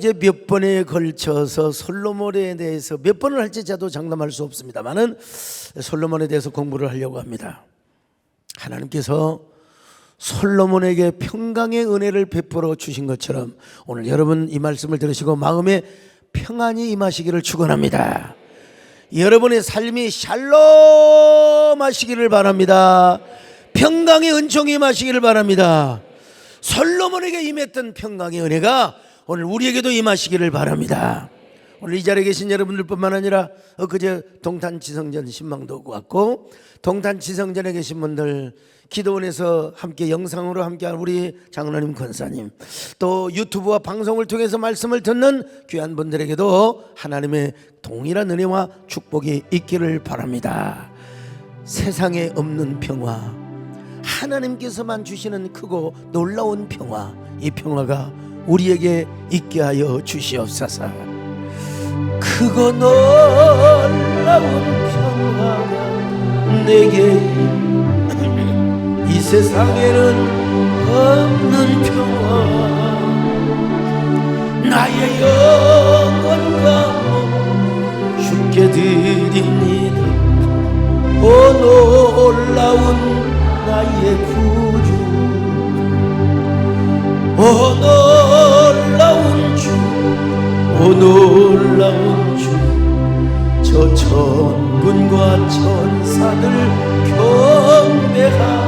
이제 몇 번에 걸쳐서 솔로몬에 대해서 몇 번을 할지 저도 장담할 수 없습니다만은 솔로몬에 대해서 공부를 하려고 합니다. 하나님께서 솔로몬에게 평강의 은혜를 베풀어 주신 것처럼 오늘 여러분 이 말씀을 들으시고 마음에 평안이 임하시기를 축원합니다. 여러분의 삶이 샬롬 하시기를 바랍니다. 평강의 은총이 임하시기를 바랍니다. 솔로몬에게 임했던 평강의 은혜가 오늘 우리에게도 임하시기를 바랍니다. 오늘 이 자리에 계신 여러분들뿐만 아니라 엊그제 동탄지성전 신망도 왔고 동탄지성전에 계신 분들, 기도원에서 함께 영상으로 함께한 우리 장로님 권사님, 또 유튜브와 방송을 통해서 말씀을 듣는 귀한 분들에게도 하나님의 동일한 은혜와 축복이 있기를 바랍니다. 세상에 없는 평화, 하나님께서만 주시는 크고 놀라운 평화, 이 평화가 우리에게 있게 하여 주시옵소서. 크고 놀라운 평화가 내게 이 세상에는 없는 평화, 나의 영혼과 몸 주께 드립니다. 오 놀라운 나의 구주, 오 놀라운 주, 오 놀라운 주, 저 천군과 천사들 경배하니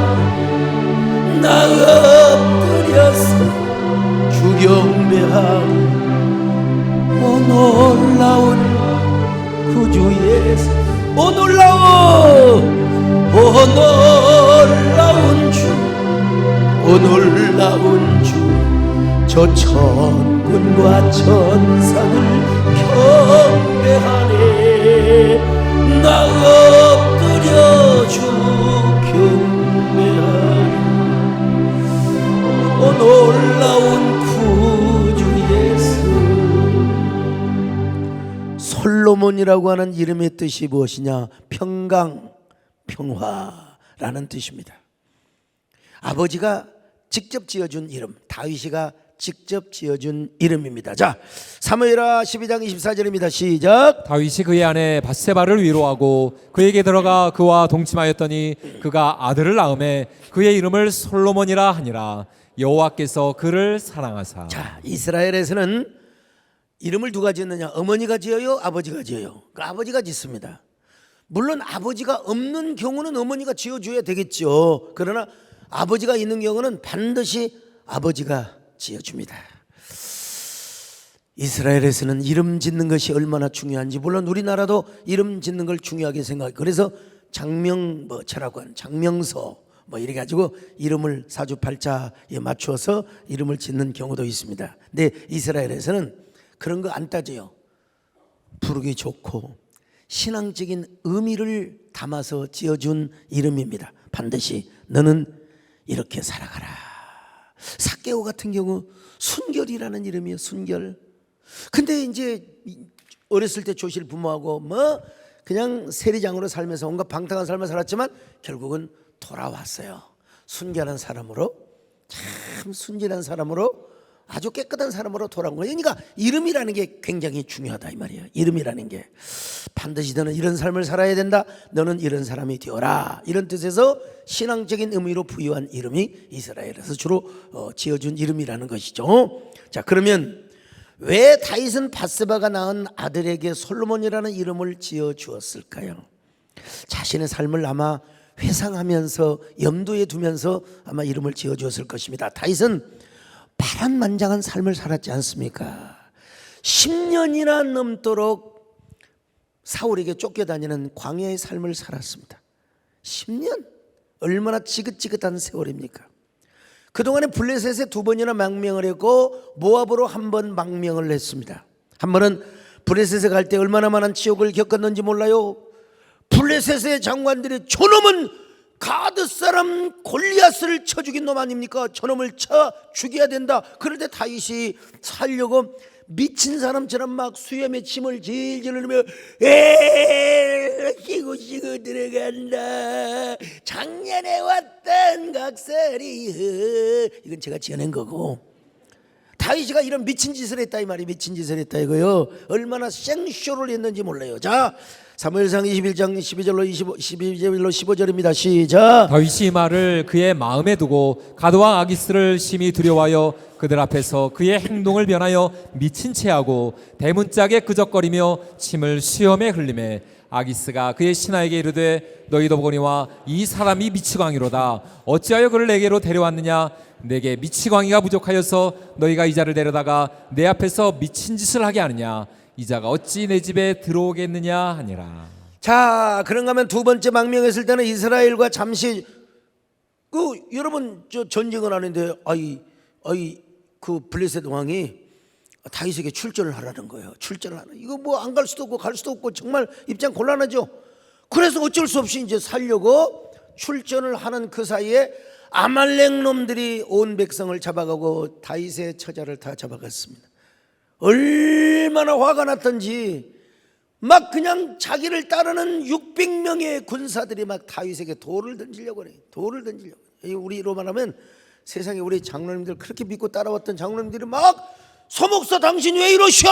나 엎드려서 주 경배하니 오 놀라운 구주 예수, 오 놀라운 주, 오 놀라운 주, 저 천군과 천사들 경배하네 나 엎드려 주 경배하네 오 놀라운 구주 예수. 솔로몬이라고 하는 이름의 뜻이 무엇이냐? 평강, 평화라는 뜻입니다. 아버지가 직접 지어준 이름, 다윗이가 직접 지어준 이름입니다. 자, 사무엘하 12장 24절입니다. 시작. 다윗이 그의 아내 밧세바를 위로하고 그에게 들어가 그와 동침하였더니 그가 아들을 낳음에 그의 이름을 솔로몬이라 하니라. 여호와께서 그를 사랑하사. 자, 이스라엘에서는 이름을 누가 지었느냐? 어머니가 지어요? 아버지가 지어요? 그 아버지가 짓습니다. 물론 아버지가 없는 경우는 어머니가 지어줘야 되겠죠. 그러나 아버지가 있는 경우는 반드시 아버지가 지어줍니다. 이스라엘에서는 이름 짓는 것이 얼마나 중요한지, 물론 우리나라도 이름 짓는 걸 중요하게 생각해요. 그래서 장명 철학관, 장명서 이래 가지고 이름을 사주팔자에 맞추어서 이름을 짓는 경우도 있습니다. 근데 이스라엘에서는 그런 거 안 따져요. 부르기 좋고 신앙적인 의미를 담아서 지어준 이름입니다. 반드시 너는 이렇게 살아가라. 삭개오 같은 경우 순결이라는 이름이에요. 순결. 근데 이제 어렸을 때 조실 부모하고 그냥 세리장으로 살면서 온갖 방탕한 삶을 살았지만 결국은 돌아왔어요. 순결한 사람으로, 참 순진한 사람으로, 아주 깨끗한 사람으로 돌아온 거예요. 그러니까 이름이라는 게 굉장히 중요하다 이 말이에요. 이름이라는 게 반드시 너는 이런 삶을 살아야 된다, 너는 이런 사람이 되어라, 이런 뜻에서 신앙적인 의미로 부여한 이름이 이스라엘에서 주로 지어준 이름이라는 것이죠. 자, 그러면 왜 다윗은 밧세바가 낳은 아들에게 솔로몬이라는 이름을 지어 주었을까요? 자신의 삶을 아마 회상하면서 염두에 두면서 아마 이름을 지어 주었을 것입니다. 다윗은 파란만장한 삶을 살았지 않습니까? 10년이나 넘도록 사울에게 쫓겨다니는 광야의 삶을 살았습니다. 10년? 얼마나 지긋지긋한 세월입니까? 그동안에 블레셋에 2번이나 망명을 했고 모압으로 1번 망명을 했습니다. 한 번은 블레셋에 갈 때 얼마나 많은 지옥을 겪었는지 몰라요? 블레셋의 장관들이 저놈은 가드 사람 골리앗을 쳐 죽인 놈 아닙니까? 저놈을 쳐 죽여야 된다. 그럴 때 다윗이 살려고 미친 사람처럼 막 수염에 침을 질질 흘리며 쉬고 쉬고 들어간다. 작년에 왔던 각설이, 이건 제가 지어낸 거고, 다윗이가 이런 미친 짓을 했다 이 말이, 미친 짓을 했다 이거요. 얼마나 생쇼를 했는지 몰라요. 자, 사무엘상 21장 12절로 12절로 15절입니다. 시작. 다윗이 이 말을 그의 마음에 두고 가드왕 아기스를 심히 두려워하여 그들 앞에서 그의 행동을 변하여 미친 채하고 대문짝에 끄적거리며 침을 수염에 흘리매 아기스가 그의 신하에게 이르되 너희도 보거니와 이 사람이 미치광이로다. 어찌하여 그를 내게로 데려왔느냐? 내게 미치광이가 부족하여서 너희가 이 자를 데려다가 내 앞에서 미친 짓을 하게 하느냐? 이 자가 어찌 내 집에 들어오겠느냐 하니라. 자, 그런가 하면 두 번째 망명했을 때는 이스라엘과 잠시 여러분 저 전쟁을 하는데 그 블레셋 왕이 다윗에게 출전을 하라는 거예요. 출전을 하는. 이거 뭐 안 갈 수도 없고 갈 수도 없고 정말 입장 곤란하죠. 그래서 어쩔 수 없이 이제 살려고 출전을 하는 그 사이에 아말렉 놈들이 온 백성을 잡아가고 다윗의 처자를 다 잡아갔습니다. 얼마나 화가 났던지 막 그냥 자기를 따르는 600명의 군사들이 막 다윗에게 돌을 던지려고 그래요. 돌을 던지려고. 우리로 말하면 세상에 우리 장로님들 그렇게 믿고 따라왔던 장로님들이 막 소목사 당신 왜 이러셔?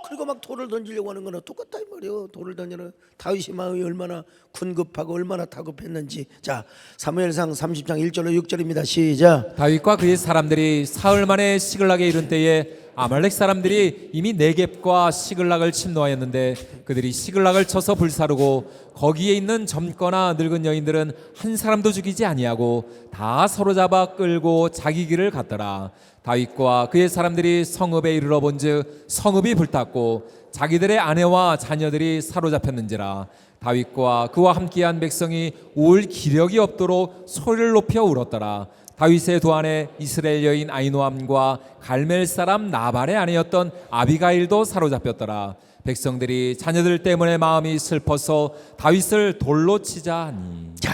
그리고 막 돌을 던지려고 하는 거는 똑같다 이 말이에요. 돌을 던지는 다윗의 마음이 얼마나 군급하고 얼마나 다급했는지. 자, 사무엘상 30장 1절로 6절입니다. 시작. 다윗과 그의 사람들이 사흘 만에 시글락에 이른 때에 아말렉 사람들이 이미 네겝과 시글락을 침노하였는데 그들이 시글락을 쳐서 불사르고 거기에 있는 젊거나 늙은 여인들은 한 사람도 죽이지 아니하고 다 사로잡아 끌고 자기 길을 갔더라. 다윗과 그의 사람들이 성읍에 이르러 본즉 성읍이 불탔고 자기들의 아내와 자녀들이 사로잡혔는지라. 다윗과 그와 함께한 백성이 울 기력이 없도록 소리를 높여 울었더라. 다윗의 두 아내 이스라엘 여인 아히노암과 갈멜 사람 나발의 아내였던 아비가일도 사로잡혔더라. 백성들이 자녀들 때문에 마음이 슬퍼서 다윗을 돌로 치자 하니. 자,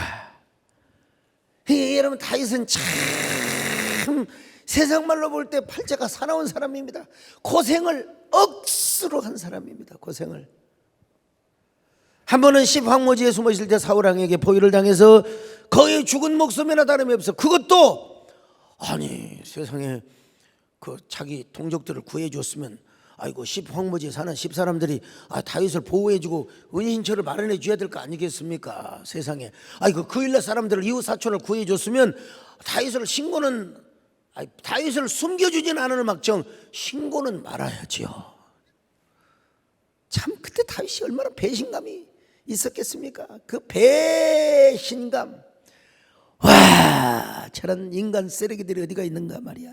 여러분 다윗은 참 세상 말로 볼 때 팔자가 사나운 사람입니다. 고생을 억수로 한 사람입니다. 고생을. 한 번은 십황모지에 숨어 있을 때 사울왕에게 포위를 당해서 거의 죽은 목숨이나 다름이 없어. 그것도 아니 세상에 그 자기 동족들을 구해줬으면 아이고 십황모지에 사는 십사람들이 다윗을 보호해주고 은신처를 마련해 줘야 될 거 아니겠습니까? 세상에 아이고 그 일러 사람들을 이웃 사촌을 구해줬으면 다윗을 숨겨주진 않을 막정 신고는 말아야지요. 참 그때 다윗이 얼마나 배신감이 있었겠습니까? 그 배신감. 와, 저런 인간 쓰레기들이 어디가 있는가 말이야.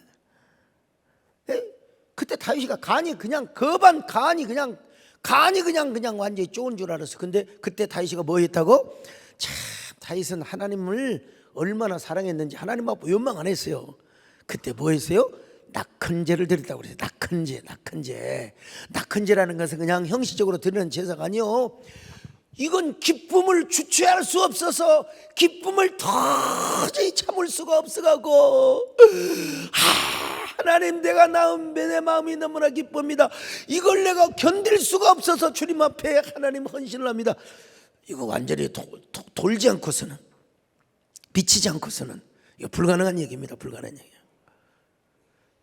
그때 다윗이가 간이 그냥 완전히 좋은 줄 알았어. 근데 그때 다윗이가 뭐 했다고? 참 다윗은 하나님을 얼마나 사랑했는지 하나님 앞에 원망 안 했어요. 그때 뭐 했어요? 낙헌제를 드렸다고 그랬어요. 낙헌제라는 것은 그냥 형식적으로 드리는 제사가 아니요. 이건 기쁨을 주체할 수 없어서 기쁨을 도저히 참을 수가 없어가고 하나님 내가 낳은 내 마음이 너무나 기쁩니다. 이걸 내가 견딜 수가 없어서 주님 앞에 하나님 헌신을 합니다. 이거 완전히 돌지 않고서는 비치지 않고서는 이거 불가능한 얘기입니다. 불가능한 얘기예요.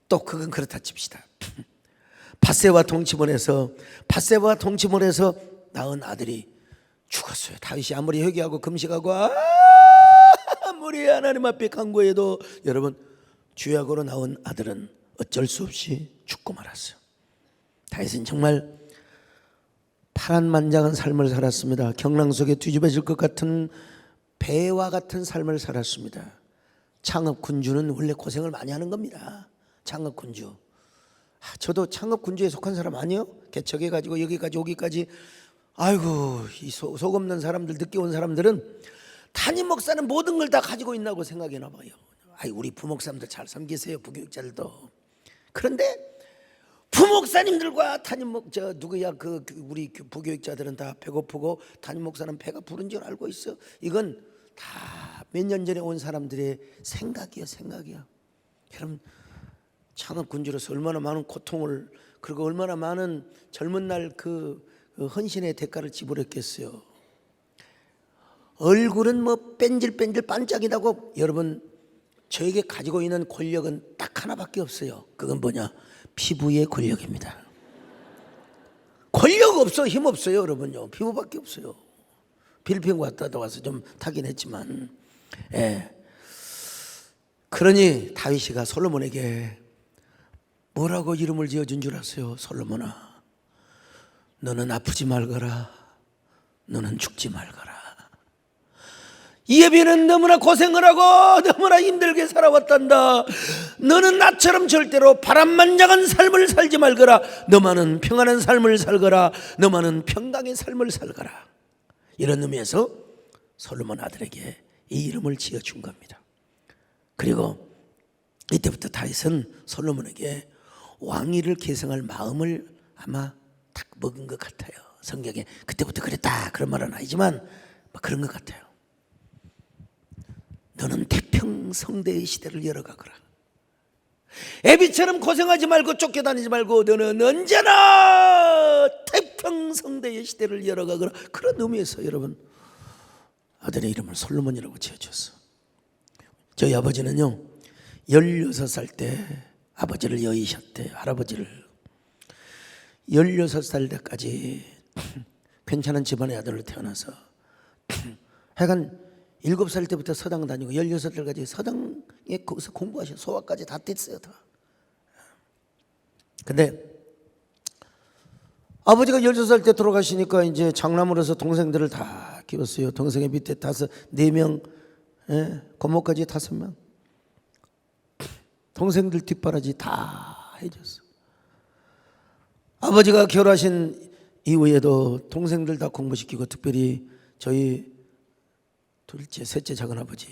또 그건 그렇다 칩시다. 밧세와 동치몬에서 낳은 아들이 죽었어요. 다윗이 아무리 회개하고 금식하고 아무리 하나님 앞에 간구해도 여러분 죄악으로 낳은 아들은 어쩔 수 없이 죽고 말았어요. 다윗은 정말 파란만장한 삶을 살았습니다. 경랑 속에 뒤집어질 것 같은 배와 같은 삶을 살았습니다. 창업군주는 원래 고생을 많이 하는 겁니다. 창업군주. 저도 창업군주에 속한 사람 아니에요? 개척해가지고 여기까지 오기까지 아이고 이 속 없는 사람들 늦게 온 사람들은 담임 목사는 모든 걸 다 가지고 있나고 생각해나 봐요. 우리 부목사님들 잘 섬기세요. 부교육자들도. 그런데 부목사님들과 우리 부교육자들은 다 배고프고 담임 목사는 배가 부른 줄 알고 있어. 이건 다 몇 년 전에 온 사람들의 생각이요. 여러분 창업군주로서 얼마나 많은 고통을 그리고 얼마나 많은 젊은 날 그 헌신의 대가를 지불했겠어요. 얼굴은 뭐 뺀질뺀질 반짝이다고 여러분 저에게 가지고 있는 권력은 딱 하나밖에 없어요. 그건 뭐냐? 피부의 권력입니다. 권력 없어, 힘 없어요, 여러분요. 피부밖에 없어요. 필리핀 갔다 와서 좀 타긴 했지만, 예. 그러니 다윗이가 솔로몬에게 뭐라고 이름을 지어준 줄 아세요? 솔로몬아, 너는 아프지 말거라, 너는 죽지 말거라. 예비는 너무나 고생을 하고 너무나 힘들게 살아왔단다. 너는 나처럼 절대로 바람만장한 삶을 살지 말거라. 너만은 평안한 삶을 살거라. 너만은 평강의 삶을 살거라. 이런 의미에서 솔로몬 아들에게 이 이름을 지어준 겁니다. 그리고 이때부터 다윗은 솔로몬에게 왕위를 계승할 마음을 아마 딱 먹은 것 같아요. 성경에 그때부터 그랬다 그런 말은 아니지만 그런 것 같아요. 너는 태평성대의 시대를 열어가거라. 애비처럼 고생하지 말고 쫓겨다니지 말고 너는 언제나 태평성대의 시대를 열어가거라. 그런 의미에서 여러분 아들의 이름을 솔로몬이라고 지어줬어. 저희 아버지는요 16살 때 아버지를 여의셨대요. 할아버지를 16살 때까지 괜찮은 집안의 아들로 태어나서 하여간 7살 때부터 서당 다니고 16살까지 서당에 거기서 공부하셔. 소화까지 다 뗐어요. 다. 근데 아버지가 16살 때 돌아가시니까 이제 장남으로서 동생들을 다 키웠어요. 동생의 밑에 4명, 고모까지 5명. 동생들 뒷바라지 다 해줬어. 아버지가 결혼하신 이후에도 동생들 다 공부시키고 특별히 저희 둘째, 셋째 작은아버지.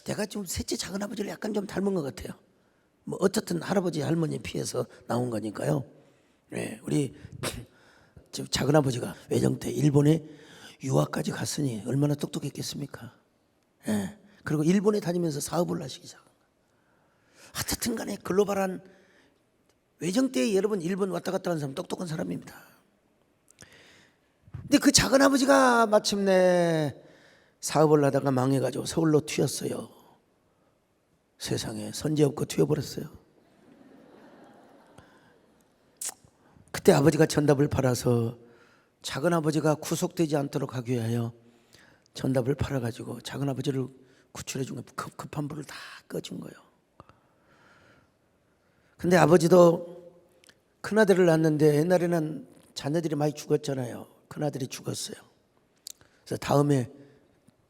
내가 좀 셋째 작은아버지를 약간 좀 닮은 것 같아요. 뭐 어쨌든 할아버지 할머니 피해서 나온 거니까요. 네, 우리 작은아버지가 외정 때 일본에 유학까지 갔으니 얼마나 똑똑했겠습니까? 네, 그리고 일본에 다니면서 사업을 하시기 시작한 거예요. 어쨌든 간에 글로벌한 외정 때 여러분 일본 왔다 갔다 하는 사람 똑똑한 사람입니다. 근데 그 작은아버지가 마침내 사업을 하다가 망해가지고 서울로 튀었어요. 세상에 선제 없고 튀어버렸어요. 그때 아버지가 전답을 팔아서 작은아버지가 구속되지 않도록 하기 위하여 전답을 팔아가지고 작은아버지를 구출해 준 거예요. 급한 불을 다 꺼준 거예요. 근데 아버지도 큰아들을 낳았는데 옛날에는 자녀들이 많이 죽었잖아요. 큰아들이 죽었어요. 그래서 다음에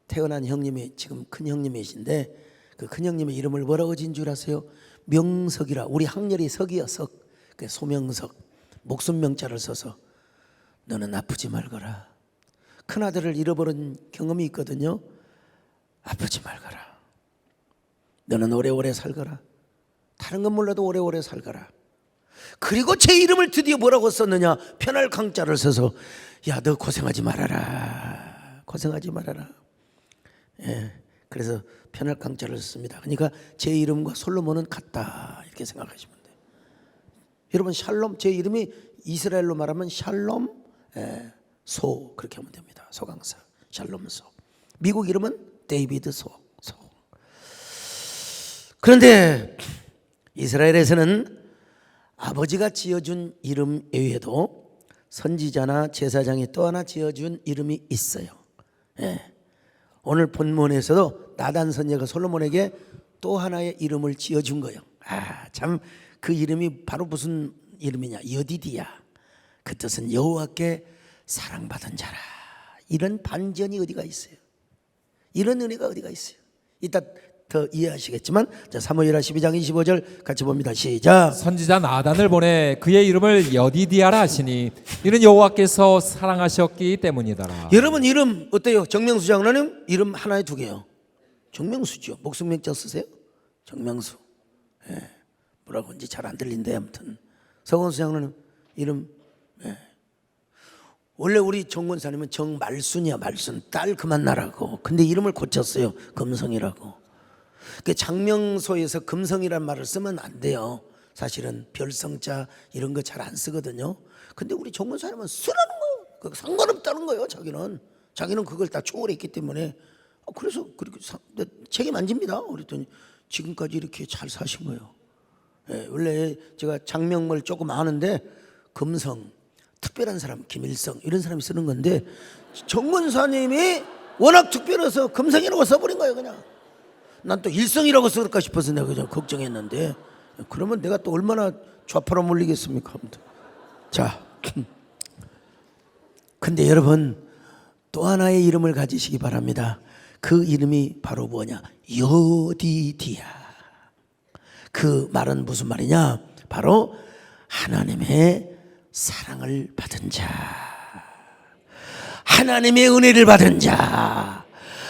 태어난 형님이 지금 큰 형님이신데 그 큰 형님의 이름을 뭐라고 지은 줄 아세요? 명석이라. 우리 학렬이 석이요, 석. 그 소명석. 목숨 명자를 써서 너는 아프지 말거라. 큰아들을 잃어버린 경험이 있거든요. 아프지 말거라. 너는 오래오래 살거라. 다른 건 몰라도 오래오래 살거라. 그리고 제 이름을 드디어 뭐라고 썼느냐? 편할 강자를 써서 야, 너 고생하지 말아라. 고생하지 말아라. 예, 그래서 편할 강자를 썼습니다. 그러니까 제 이름과 솔로몬은 같다 이렇게 생각하시면 돼요. 여러분 샬롬, 제 이름이 이스라엘로 말하면 샬롬 소 그렇게 하면 됩니다. 소강사 샬롬 소. 미국 이름은 데이비드 소. 그런데 이스라엘에서는 아버지가 지어준 이름 외에도 선지자나 제사장이 또 하나 지어준 이름이 있어요. 예. 오늘 본문에서도 나단 선지자가 솔로몬에게 또 하나의 이름을 지어준 거예요. 참 그 이름이 바로 무슨 이름이냐? 여디디야. 그 뜻은 여호와께 사랑받은 자라. 이런 반전이 어디가 있어요? 이런 은혜가 어디가 있어요? 이따 더 이해하시겠지만 자, 사무엘하 12장 25절 같이 봅니다. 시작. 선지자 나단을 보내 그의 이름을 여디디아라 하시니 이는 여호와께서 사랑하셨기 때문이더라. 여러분 이름 어때요? 정명수 장로님 이름 하나에 2개요. 정명수죠. 목숨명자 쓰세요? 정명수. 예. 뭐라고 하는지 잘 안 들린데 아무튼 서건수 장로님 이름 원래 우리 정권사님은 정말순이야. 말순. 딸 그만 나라고. 근데 이름을 고쳤어요. 금성이라고. 그 장명소에서 금성이란 말을 쓰면 안 돼요. 사실은 별성자 이런 거 잘 안 쓰거든요. 근데 우리 정권사님은 쓰라는 거예요. 상관없다는 거예요. 자기는 그걸 다 초월했기 때문에. 그래서 그렇게 책임 안 집니다. 그랬더니 지금까지 이렇게 잘 사신 거예요. 예, 원래 제가 장명을 조금 아는데 금성, 특별한 사람, 김일성 이런 사람이 쓰는 건데 정권사님이 워낙 특별해서 금성이라고 써버린 거예요. 그냥 난 또 일성이라고 쓸까 싶어서 내가 그냥 걱정했는데 그러면 내가 또 얼마나 좌파로 몰리겠습니까? 자, 근데 여러분 또 하나의 이름을 가지시기 바랍니다. 그 이름이 바로 뭐냐? 여디디야. 그 말은 무슨 말이냐? 바로 하나님의 사랑을 받은 자, 하나님의 은혜를 받은 자,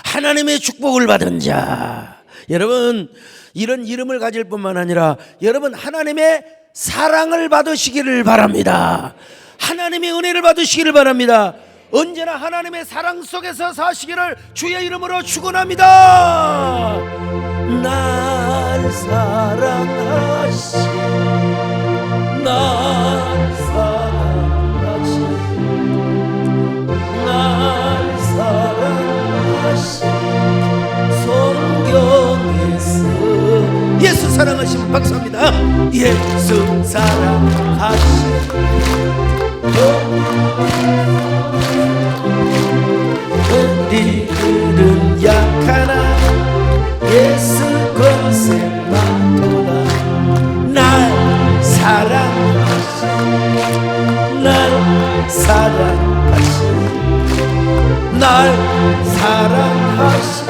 하나님의 축복을 받은 자. 여러분 이런 이름을 가질 뿐만 아니라 여러분 하나님의 사랑을 받으시기를 바랍니다. 하나님의 은혜를 받으시기를 바랍니다. 언제나 하나님의 사랑 속에서 사시기를 주의 이름으로 축원합니다. 날 사랑하신, 날 사랑하신, 날 사랑하신 성경에서 예수 사랑하시면 박수합니다. 예수 사랑하신 우리들은 약하나 예수 권세만도다. 날 사랑하신, 날 사랑하신, 날 사랑하신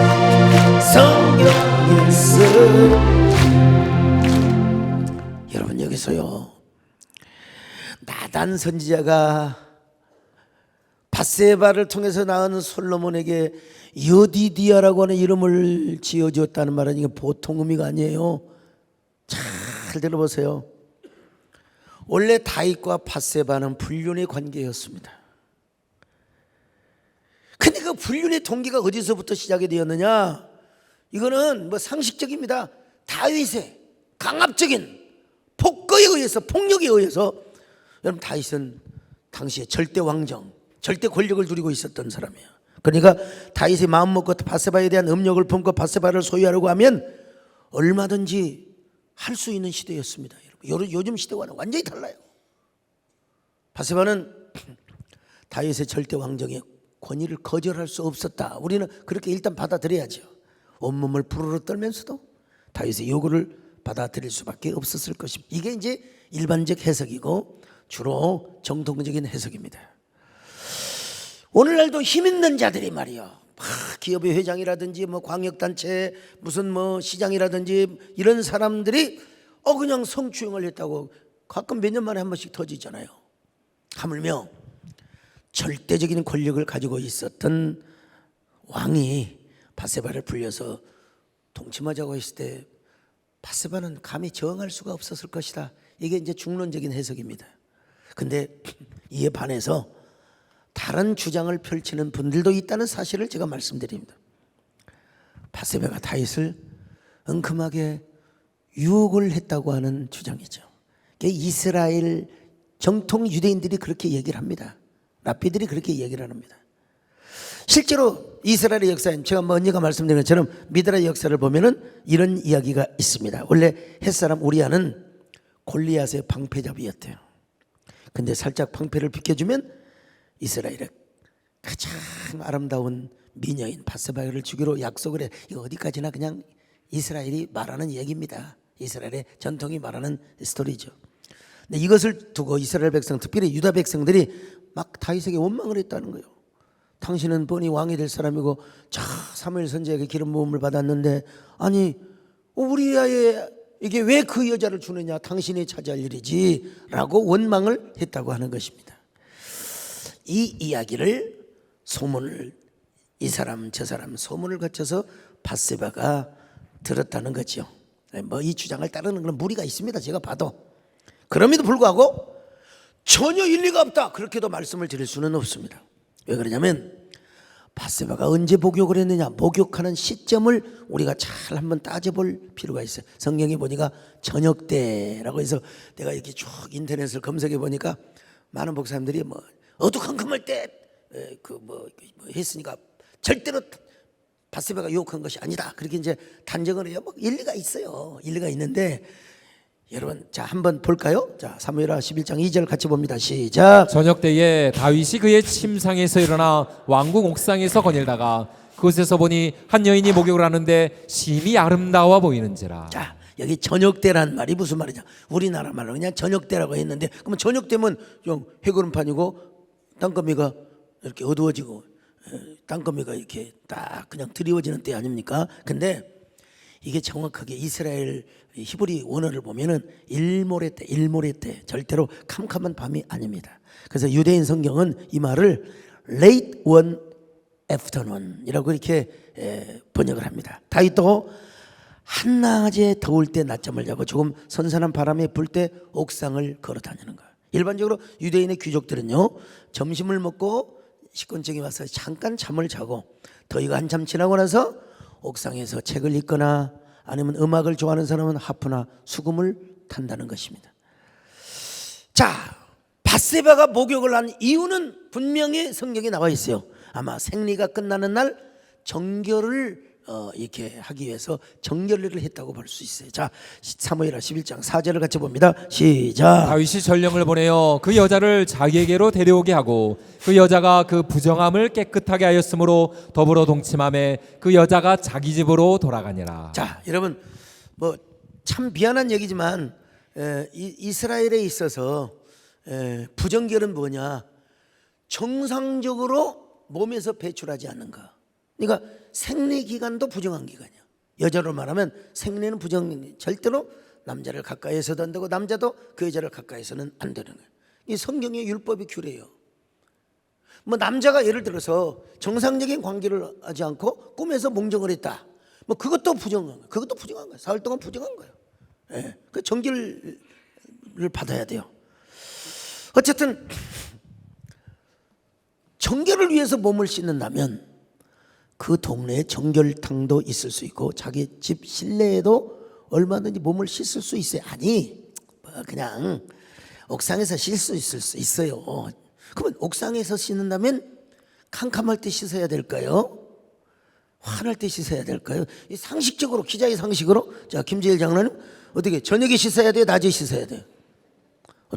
성경에서. 여러분 여기서요 나단 선지자가 밧세바를 통해서 낳은 솔로몬에게 여디디아라고 하는 이름을 지어주었다는 말은 이게 보통 의미가 아니에요. 잘 들어보세요. 원래 다윗과 밧세바는 불륜의 관계였습니다. 근데 그 불륜의 동기가 어디서부터 시작이 되었느냐? 이거는 뭐 상식적입니다. 다윗의 강압적인 폭거에 의해서, 폭력에 의해서. 여러분 다윗은 당시에 절대 왕정, 절대 권력을 누리고 있었던 사람이에요. 그러니까 다윗이 마음 먹고 밧세바에 대한 음욕을 품고 밧세바를 소유하려고 하면 얼마든지 할 수 있는 시대였습니다. 여러분 요즘 시대와는 완전히 달라요. 밧세바는 다윗의 절대 왕정의 권위를 거절할 수 없었다. 우리는 그렇게 일단 받아들여야죠. 온몸을 부르르 떨면서도 다윗의 요구를 받아들일 수밖에 없었을 것입니다. 이게 이제 일반적 해석이고 주로 정통적인 해석입니다. 오늘날도 힘 있는 자들이 말이요, 기업의 회장이라든지 뭐 광역단체 무슨 뭐 시장이라든지 이런 사람들이 그냥 성추행을 했다고 가끔 몇 년 만에 한 번씩 터지잖아요. 하물며 절대적인 권력을 가지고 있었던 왕이 밧세바를 불려서 동침하자고 했을 때 밧세바는 감히 저항할 수가 없었을 것이다. 이게 이제 중론적인 해석입니다. 근데 이에 반해서 다른 주장을 펼치는 분들도 있다는 사실을 제가 말씀드립니다. 밧세바가 다윗을 은큼하게 유혹을 했다고 하는 주장이죠. 이스라엘 정통 유대인들이 그렇게 얘기를 합니다. 랍비들이 그렇게 얘기를 합니다. 실제로 이스라엘의 역사에 제가 언제가 말씀드린 것처럼 미드라의 역사를 보면은 이런 이야기가 있습니다. 원래 햇사람 우리아는 골리앗의 방패잡이였대요. 근데 살짝 방패를 비켜주면 이스라엘의 가장 아름다운 미녀인 밧세바를 주기로 약속을 해. 이거 어디까지나 그냥 이스라엘이 말하는 얘기입니다. 이스라엘의 전통이 말하는 스토리죠. 근데 이것을 두고 이스라엘 백성, 특별히 유다 백성들이 막 다윗에게 원망을 했다는 거예요. 당신은 뻔히 왕이 될 사람이고 사무엘 선지자에게 기름 부음을 받았는데 아니 우리아에 이게 왜 그 여자를 주느냐, 당신이 차지할 일이지 라고 원망을 했다고 하는 것입니다. 이 이야기를 소문을 이 사람 저 사람 소문을 거쳐서 밧세바가 들었다는 거죠. 뭐 이 주장을 따르는 그런 무리가 있습니다. 제가 봐도. 그럼에도 불구하고 전혀 일리가 없다 그렇게도 말씀을 드릴 수는 없습니다. 왜 그러냐면 밧세바가 언제 목욕을 했느냐, 목욕하는 시점을 우리가 잘 한번 따져볼 필요가 있어요. 성경에 보니까 저녁 때라고 해서 내가 이렇게 쭉 인터넷을 검색해 보니까 많은 목사님들이 뭐 어두컴컴할 때 그 뭐 했으니까 절대로 밧세바가 유혹한 것이 아니다. 그렇게 이제 단정을 해요. 뭐 일리가 있어요. 일리가 있는데 여러분, 자 한번 볼까요? 자 사무엘하 11장 2절 같이 봅니다. 시작. 저녁 때에 다윗이 그의 침상에서 일어나 왕궁 옥상에서 거닐다가 그곳에서 보니 한 여인이 목욕을 하는데 심히 아름다워 보이는지라. 자 여기 저녁 때란 말이 무슨 말이냐? 우리나라 말로 그냥 저녁 때라고 했는데, 그러면 저녁 때면 좀 해구름판이고 땅거미가 이렇게 어두워지고 땅거미가 이렇게 딱 그냥 드리워지는 때 아닙니까? 근데 이게 정확하게 이스라엘 히브리 원어를 보면은 일모레 때 절대로 캄캄한 밤이 아닙니다. 그래서 유대인 성경은 이 말을 late one afternoon이라고 이렇게 번역을 합니다. 다윗도 한낮에 더울 때 낮잠을 자고 조금 선선한 바람이 불 때 옥상을 걸어 다니는 거예요. 일반적으로 유대인의 귀족들은요, 점심을 먹고 식곤증이 와서 잠깐 잠을 자고 더위가 한참 지나고 나서 옥상에서 책을 읽거나 아니면 음악을 좋아하는 사람은 하프나 수금을 탄다는 것입니다. 자, 밧세바가 목욕을 한 이유는 분명히 성경에 나와 있어요. 아마 생리가 끝나는 날 정결을 이렇게 하기 위해서 정결례를 했다고 볼 수 있어요. 자, 사무엘하 11장 4절을 같이 봅니다. 시작. 다윗이 전령을 보내어 그 여자를 자기에게로 데려오게 하고 그 여자가 그 부정함을 깨끗하게 하였으므로 더불어 동침함에 그 여자가 자기 집으로 돌아가니라. 자, 여러분, 뭐 참 미안한 얘기지만 이스라엘에 있어서 부정결은 뭐냐? 정상적으로 몸에서 배출하지 않는 거. 그러니까 생리 기간도 부정한 기간이야. 여자로 말하면 생리는 부정, 절대로 남자를 가까이에서도 안 되고 남자도 그 여자를 가까이에서는 안 되는 거예요. 이 성경의 율법이 규례예요. 뭐 남자가 예를 들어서 정상적인 관계를 하지 않고 꿈에서 몽정을 했다. 뭐 그것도 부정한 거예요. 그것도 부정한 거예요. 사흘 동안 부정한 거예요. 예. 그 정결을 받아야 돼요. 어쨌든 정결을 위해서 몸을 씻는다면 그 동네에 정결탕도 있을 수 있고 자기 집 실내에도 얼마든지 몸을 씻을 수 있어요. 아니 뭐 그냥 옥상에서 씻을 수 있어요. 그러면 옥상에서 씻는다면 캄캄할 때 씻어야 될까요? 화날 때 씻어야 될까요? 이 상식적으로, 기자의 상식으로, 자 김재일 장로님 어떻게 저녁에 씻어야 돼요? 낮에 씻어야 돼요?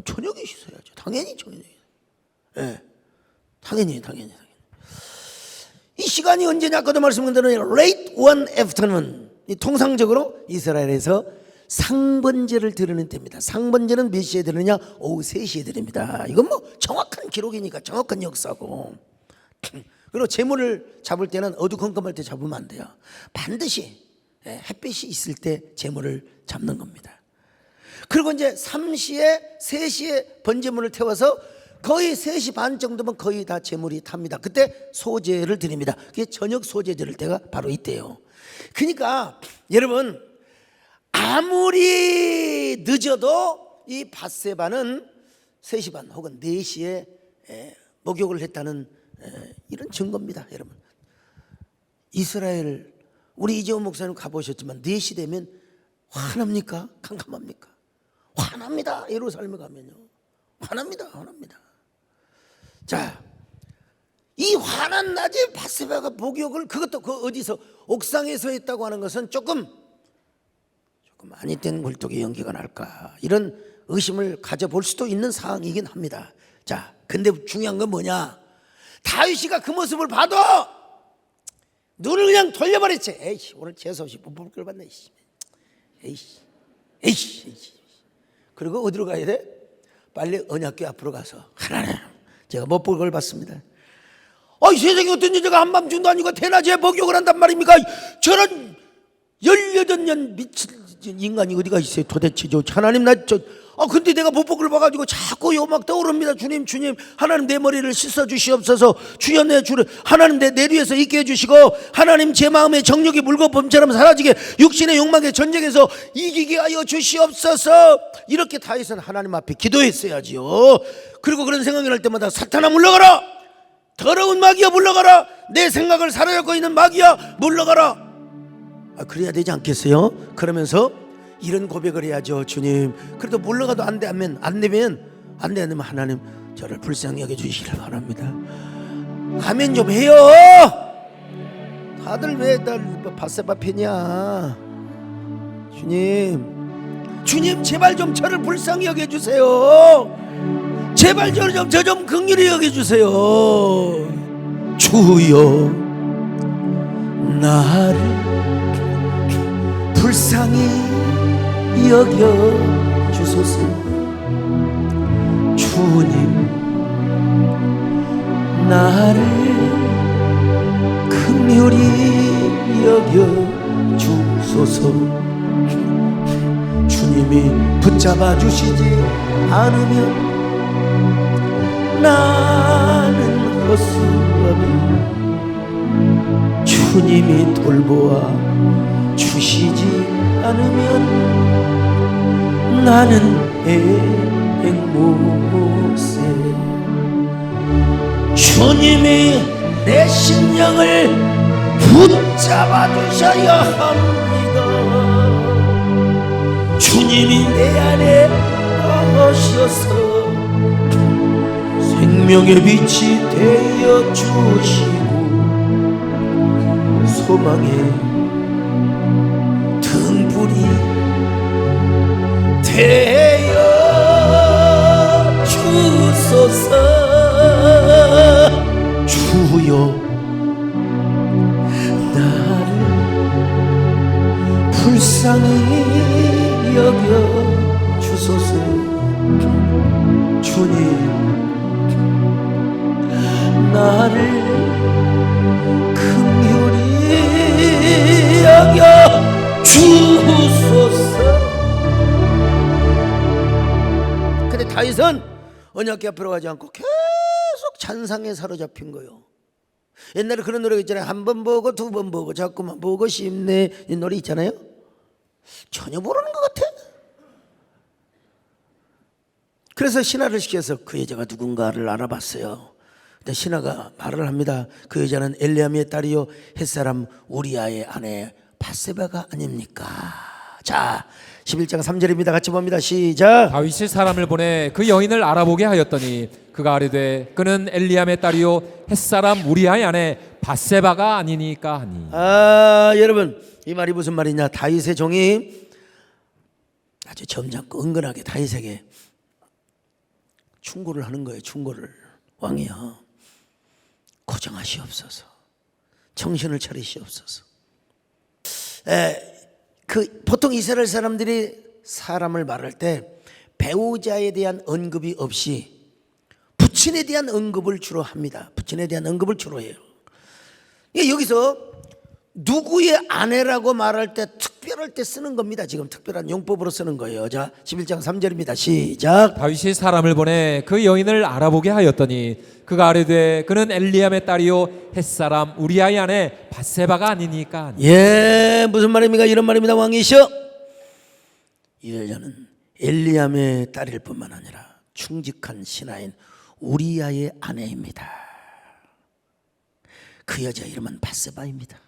저녁에 씻어야죠. 당연히 저녁에. 예, 당연히. 이 시간이 언제냐? 아까도 말씀드린 대로 late one afternoon. 통상적으로 이스라엘에서 상번제를 드리는 때입니다. 상번제는 몇 시에 드리느냐? 오후 3시에 드립니다. 이건 뭐 정확한 기록이니까 정확한 역사고. 그리고 제물을 잡을 때는 어두컴컴할 때 잡으면 안 돼요. 반드시 햇빛이 있을 때 제물을 잡는 겁니다. 그리고 이제 3시에 3시에 번제물을 태워서 거의 3시 반 정도면 거의 다 제물이 탑니다. 그때 소제를 드립니다. 그게 저녁 소제 드릴 때가 바로 이때요. 그러니까 여러분, 아무리 늦어도 이 밧세바는 3시 반 혹은 4시에 목욕을 했다는 이런 증거입니다. 여러분, 이스라엘 우리 이재원 목사님 가보셨지만 4시 되면 화납니까? 캄캄합니까? 화납니다. 예루살렘에 가면요, 화납니다. 자, 이 환한 낮에 밧세바가 목욕을, 그것도 그 어디서 옥상에서 했다고 하는 것은 조금 아니된 굴뚝의 연기가 날까, 이런 의심을 가져볼 수도 있는 상황이긴 합니다. 자, 근데 중요한 건 뭐냐? 다윗이가 그 모습을 봐도 눈을 그냥 돌려버렸지. 에이씨, 오늘 재수없이 못 볼 걸 봤네. 에이씨. 그리고 어디로 가야 돼? 빨리 언약궤 앞으로 가서, 하나님, 제가 못 볼 걸 봤습니다. 이 세상에 어떤 여자가 한밤중도 아니고 대낮에 목욕을 한단 말입니까? 저런 18년 미친 인간이 어디가 있어요 도대체. 하나님, 근데 내가 못 볼 걸 봐가지고 자꾸 요막 떠오릅니다. 주님, 하나님 내 머리를 씻어 주시옵소서. 주여 내 주를, 하나님 내 위에서 있게 해주시고, 하나님 제 마음의 정욕이 물거품처럼 사라지게, 육신의 욕망의 전쟁에서 이기게 하여 주시옵소서. 이렇게 다윗은 하나님 앞에 기도했어야지요. 그리고 그런 생각이 날 때마다 사탄아 물러가라, 더러운 마귀야 물러가라, 내 생각을 사로잡고 있는 마귀야 물러가라. 그래야 되지 않겠어요? 그러면서 이런 고백을 해야죠. 주님, 그래도 물러가도 안 되면 하나님 저를 불쌍히 여겨 주시기를 바랍니다. 아멘 좀 해요. 다들 왜날 바세바 패냐? 주님 제발 좀 저를 불쌍히 여겨주세요. 제발 저 좀 긍휼히 여겨주세요. 주여 나를 불쌍히 여겨주소서. 주님 나를 긍휼히 여겨주소서. 주님이 붙잡아 주시지 않으면 나는 헛수고하며 주님이 돌보아 주시지 않으면 나는 앵무새. 주님이 내 심령을 붙잡아 주셔야 합니다. 주님이 내 안에 오셔서 생명의 빛이 되어 주시고 소망의 등불이 되어 주소서. 주여 나를 불쌍히 여겨 주소서. 주님 나를 긍휼히 여겨 주소서. 근데 다윗은 언약궤 앞으로 가지 않고 계속 찬상에 사로잡힌 거요. 옛날에 그런 노래가 있잖아요. 한 번 보고 두 번 보고 자꾸만 보고 싶네, 이 노래 있잖아요. 전혀 모르는 것 같아. 그래서 신하를 시켜서 그 여자가 누군가를 알아봤어요. 근데 신하가 말을 합니다. 그 여자는 엘리야미의 딸이요 햇사람 우리아의 아내 바세바가 아닙니까? 자 11장 3절입니다. 같이 봅니다. 시작. 다윗이 사람을 보내 그 여인을 알아보게 하였더니 그가 아뢰되 그는 엘리암의 딸이요 햇사람 우리아의 아내 바세바가 아니니까 하니. 여러분 이 말이 무슨 말이냐? 다윗의 종이 아주 점잖고 은근하게 다윗에게 충고를 하는 거예요. 충고를. 왕이여 고정하시옵소서. 정신을 차리시옵소서. 보통 이스라엘 사람들이 사람을 말할 때 배우자에 대한 언급이 없이 부친에 대한 언급을 주로 합니다. 부친에 대한 언급을 주로 해요. 여기서 누구의 아내라고 말할 때 특별할 때 쓰는 겁니다. 지금 특별한 용법으로 쓰는 거예요. 자 11장 3절입니다. 시작. 다윗이 사람을 보내 그 여인을 알아보게 하였더니 그가 아뢰되 그는 엘리암의 딸이요 햇사람 우리아의 아내 바세바가 아니니까. 무슨 말입니까? 이런 말입니다. 왕이시여 이 여자는 엘리암의 딸일 뿐만 아니라 충직한 신하인 우리아의 아내입니다. 그 여자 이름은 바세바입니다.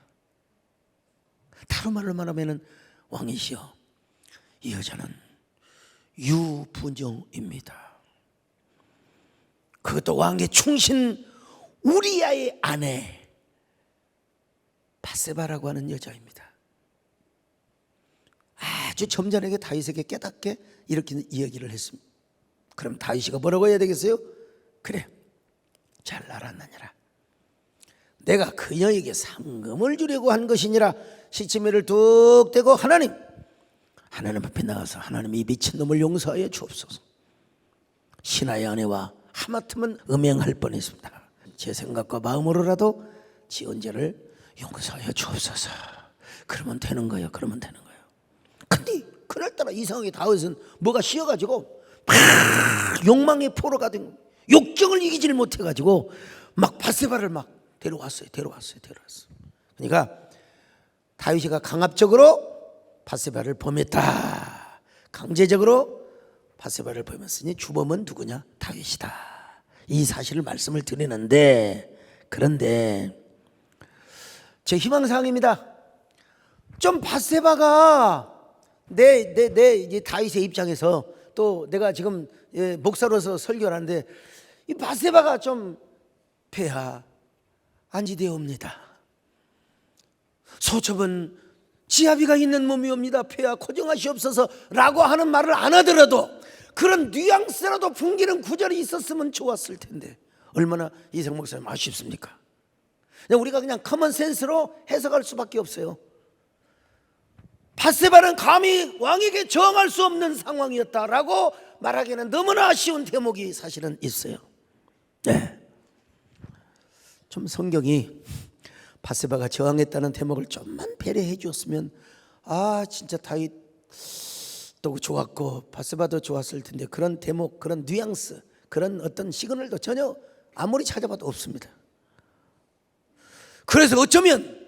다른 말로 말하면 왕이시여 이 여자는 유부녀입니다. 그것도 왕의 충신 우리아의 아내 바세바라고 하는 여자입니다. 아주 점잖게 다윗에게 깨닫게 이렇게 이야기를 했습니다. 그럼 다윗이가 뭐라고 해야 되겠어요? 그래 잘 알았느니라. 내가 그녀에게 상금을 주려고 한 것이니라. 시치미를 뚝 떼고 하나님 앞에 나가서 하나님 이 미친놈을 용서하여 주옵소서. 신하의 아내와 하마터면 음행할 뻔했습니다. 제 생각과 마음으로라도 지은 죄를 용서하여 주옵소서. 그러면 되는 거예요. 근데 그날따라 이상하게 다윗은 뭐가 씌어가지고 막 욕망의 포로가 된, 욕정을 이기지를 못해가지고 막 바세바를 막 데려왔어요. 그러니까 다윗이가 강압적으로 바세바를 범했다. 강제적으로 바세바를 범했으니 주범은 누구냐? 다윗이다. 이 사실을 말씀을 드리는데, 그런데 제 희망사항입니다. 좀 바세바가 내 이제 다윗의 입장에서 또 내가 지금 목사로서 설교를 하는데 이 바세바가 좀 폐하 안지되옵니다. 소첩은 지아비가 있는 몸이옵니다. 폐하 고정하시옵소서 라고 하는 말을 안 하더라도 그런 뉘앙스라도 풍기는 구절이 있었으면 좋았을 텐데 얼마나 이생 목사님 아쉽습니까? 우리가 그냥 커먼 센스로 해석할 수밖에 없어요. 밧세바는 감히 왕에게 저항할 수 없는 상황이었다라고 말하기에는 너무나 아쉬운 대목이 사실은 있어요. 네. 좀 성경이 밧세바가 저항했다는 대목을 좀만 배려해 주었으면 진짜 다윗 또 좋았고 밧세바도 좋았을 텐데 그런 대목, 그런 뉘앙스, 그런 어떤 시그널도 전혀 아무리 찾아봐도 없습니다. 그래서 어쩌면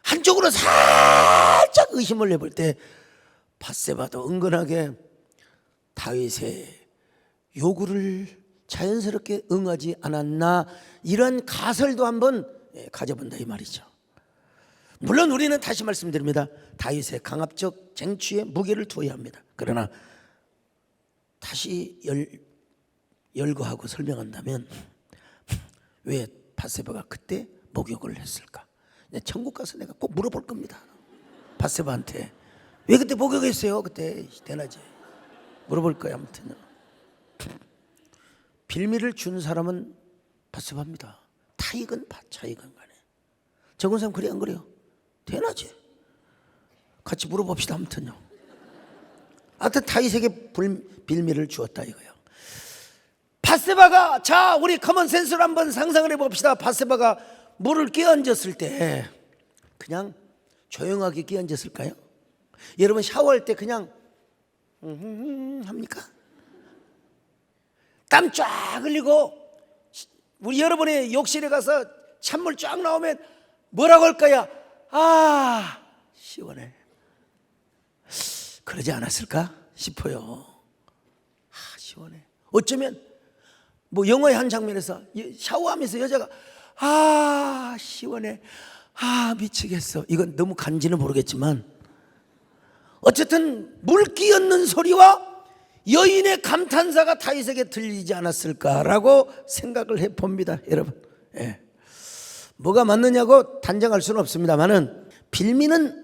한쪽으로 살짝 의심을 해볼 때 밧세바도 은근하게 다윗의 요구를 자연스럽게 응하지 않았나, 이런 가설도 한번 가져본다 이 말이죠. 물론 우리는 다시 말씀드립니다. 다윗의 강압적 쟁취에 무게를 두어야 합니다. 그러나 다시 열거하고 설명한다면 왜 밧세바가 그때 목욕을 했을까? 천국 가서 내가 꼭 물어볼 겁니다. 밧세바한테 왜 그때 목욕했어요? 그때 대낮에 물어볼 거야. 아무튼 빌미를 준 사람은 밧세바입니다. 타이건 차이건 간에 정은삼 그래 안 그래요? 대낮에 같이 물어봅시다. 아무튼요. 하여튼 다윗에게 빌미를 주었다 이거예요. 밧세바가, 자 우리 커먼 센스로 한번 상상을 해봅시다. 밧세바가 물을 끼얹었을 때 그냥 조용하게 끼얹었을까요? 여러분 샤워할 때 그냥 합니까? 땀 쫙 흘리고 우리 여러분의 욕실에 가서 찬물 쫙 나오면 뭐라고 할까요? 시원해. 그러지 않았을까 싶어요. 시원해. 어쩌면 뭐 영화의 한 장면에서 샤워하면서 여자가 시원해, 미치겠어. 이건 너무 간지는 모르겠지만 어쨌든 물 끼얹는 소리와 여인의 감탄사가 다윗에게 들리지 않았을까라고 생각을 해봅니다. 여러분, 뭐가 맞느냐고 단정할 수는 없습니다만은 빌미는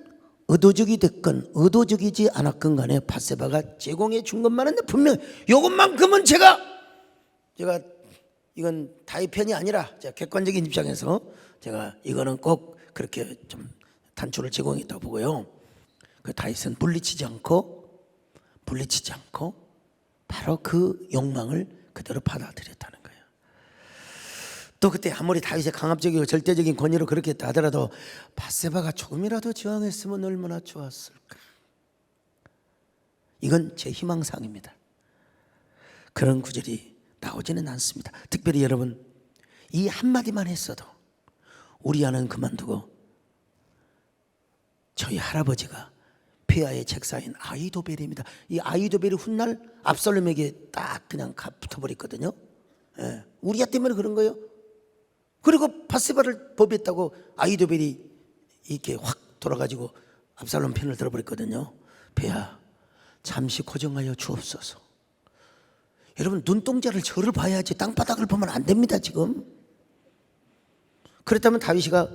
의도적이 됐건 의도적이지 않았건 간에 밧세바가 제공해 준 것만은 분명히 이것만큼은 제가 이건 다윗 편이 아니라 제가 객관적인 입장에서 제가 이거는 꼭 그렇게 좀 단초를 제공했다고 보고요. 그 다윗은 물리치지 않고 바로 그 욕망을 그대로 받아들였다는 거예요. 또 그때 아무리 다윗의 강압적이고 절대적인 권위로 그렇게 했다 하더라도 밧세바가 조금이라도 저항했으면 얼마나 좋았을까. 이건 제 희망사항입니다. 그런 구절이 나오지는 않습니다. 특별히 여러분 이 한마디만 했어도 우리아는 그만두고 저희 할아버지가 폐하의 책사인 아히도벨입니다. 이 아히도벨이 훗날 압살롬에게 딱 그냥 붙어버렸거든요. 우리아 때문에 그런 거예요. 그리고 밧세바를 법했다고 아히도벨이 이렇게 확 돌아가지고 압살롬 편을 들어버렸거든요. 폐하 잠시 고정하여 주옵소서. 여러분 눈동자를 저를 봐야지 땅바닥을 보면 안 됩니다. 지금 그렇다면 다윗이가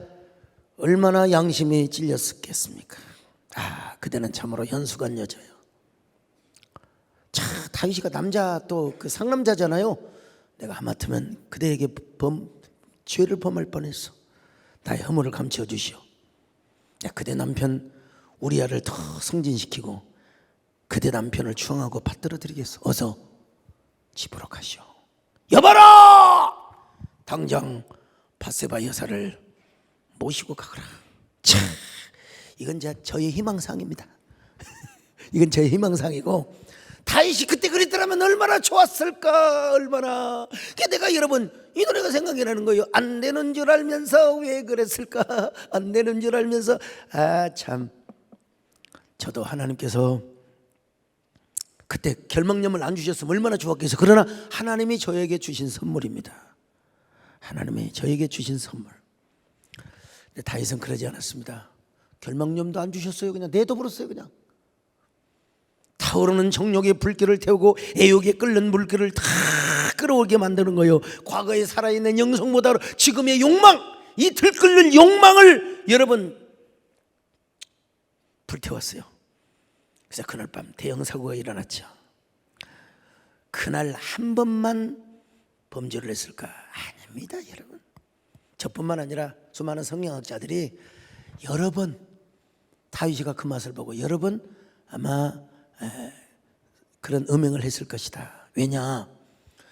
얼마나 양심이 찔렸겠습니까? 그대는 참으로 현수간 여자요. 자, 다윗이가 남자 또 그 상남자잖아요. 내가 하마터면 그대에게 죄를 범할 뻔했어. 나의 허물을 감춰 주시오. 그대 남편 우리아를 더 승진시키고 그대 남편을 추앙하고 받들어 드리겠소. 어서 집으로 가시오. 여봐라! 당장 밧세바 여사를 모시고 가거라. 참, 이건 저의 희망사항입니다. 이건 저의 희망사항이고 다윗이 그때 그랬더라면 얼마나 좋았을까. 얼마나. 내가 여러분 이 노래가 생각이 나는 거예요. 안 되는 줄 알면서 왜 그랬을까. 안 되는 줄 알면서. 참, 저도 하나님께서 그때 결막염을 안 주셨으면 얼마나 좋았겠어요. 그러나 하나님이 저에게 주신 선물입니다. 하나님이 저에게 주신 선물. 근데 다윗은 그러지 않았습니다. 결막염도 안 주셨어요. 그냥 내둬버렸어요. 그냥 타오르는 정욕의 불길을 태우고 애욕에 끓는 물결을 다 끌어오게 만드는 거예요. 과거에 살아있는 영성보다 지금의 욕망, 이 들끓는 욕망을 여러분 불태웠어요. 그래서 그날 밤 대형 사고가 일어났죠. 그날 한 번만 범죄를 했을까? 아닙니다, 여러분. 저뿐만 아니라 수많은 성경학자들이 여러 번 다윗이가 그 맛을 보고 여러 번 아마 그런 음행을 했을 것이다. 왜냐?